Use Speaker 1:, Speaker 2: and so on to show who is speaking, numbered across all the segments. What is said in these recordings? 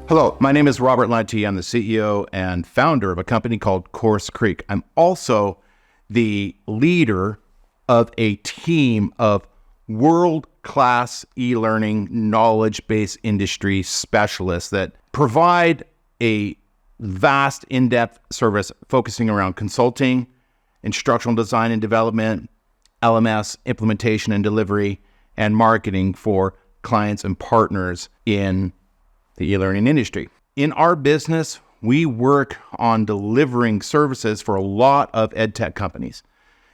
Speaker 1: Hello, my name is Robert Lunte. I'm the CEO and founder of a company called CourseCREEK. I'm also the leader of a team of world-class e-learning knowledge-based industry specialists that provide a vast in-depth service focusing around consulting, instructional design and development, LMS implementation and delivery, and marketing for clients and partners in the e-learning industry. In our business, we work on delivering services for a lot of edtech companies,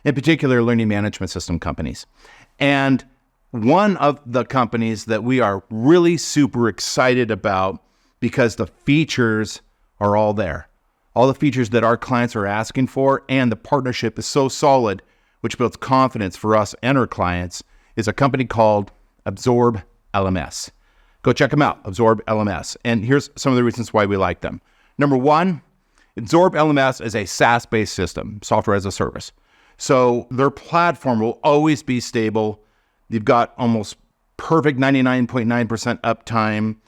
Speaker 1: in particular learning management system companies. And one of the companies that we are really super excited about because the features are all there, all the features that our clients are asking for, and the partnership is so solid, which builds confidence for us and our clients, is a company called Absorb LMS. Go check them out, Absorb LMS. And here's some of the reasons why we like them. Number one, Absorb LMS is a SaaS-based system, software as a service. So their platform will always be stable. You've got almost perfect 99.9% uptime.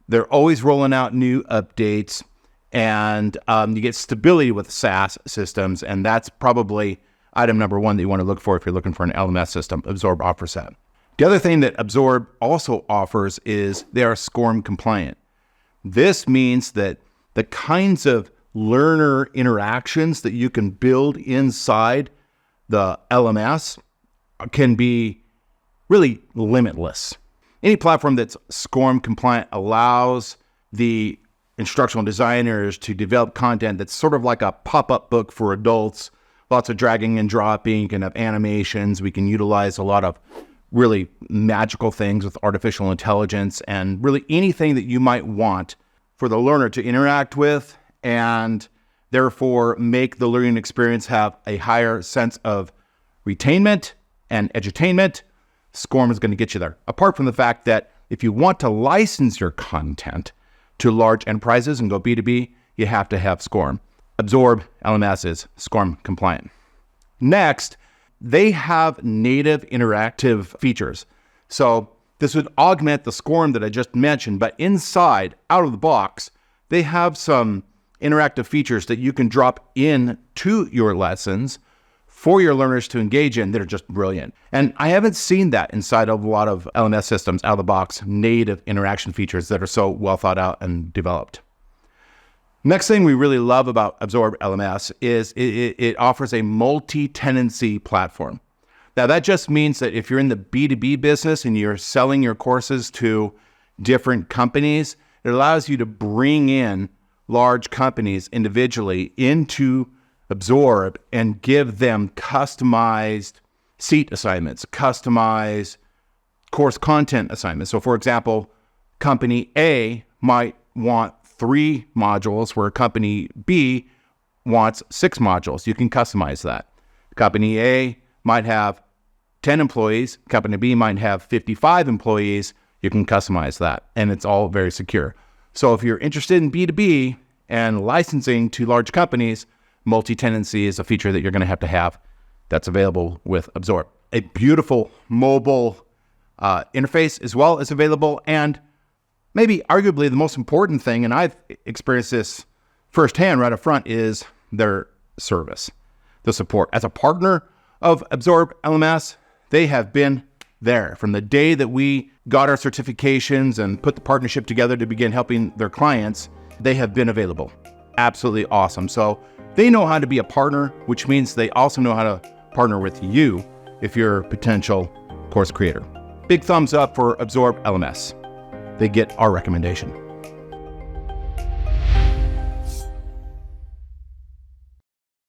Speaker 1: They're always rolling out new updates, and you get stability with SaaS systems, and that's probably item number one that you want to look for if you're looking for an LMS system. Absorb offers that. The other thing that Absorb also offers is they are SCORM compliant. This means that the kinds of learner interactions that you can build inside the LMS can be really limitless. Any platform that's SCORM compliant allows the instructional designers to develop content that's sort of like a pop-up book for adults, lots of dragging and dropping. You can have animations. We can utilize a lot of really magical things with artificial intelligence and really anything that you might want for the learner to interact with and therefore make the learning experience have a higher sense of retainment and edutainment. SCORM is going to get you there. Apart from the fact that if you want to license your content to large enterprises and go B2B, you have to have SCORM. Absorb LMS is SCORM compliant. Next, they have native interactive features. So this would augment the SCORM that I just mentioned, but inside, out of the box, they have some interactive features that you can drop in to your lessons for your learners to engage in that are just brilliant. And I haven't seen that inside of a lot of LMS systems, out of the box, native interaction features that are so well thought out and developed. Next thing we really love about Absorb LMS is it offers a multi-tenancy platform. Now that just means that if you're in the B2B business and you're selling your courses to different companies, it allows you to bring in large companies individually into Absorb and give them customized seat assignments, customized course content assignments. So for example, company A might want 3 modules where company B wants 6 modules. You can customize that. Company A might have 10 employees. Company B might have 55 employees. You can customize that, and it's all very secure. So if you're interested in B2B and licensing to large companies, multi-tenancy is a feature that you're going to have that's available with Absorb. A beautiful mobile interface as well is available, and maybe arguably the most important thing, and I've experienced this firsthand right up front, is their service, the support. As a partner of Absorb LMS, they have been there from the day that we got our certifications and put the partnership together to begin helping their clients. They have been available. Absolutely awesome. So they know how to be a partner, which means they also know how to partner with you if you're a potential course creator. Big thumbs up for Absorb LMS. They get our recommendation.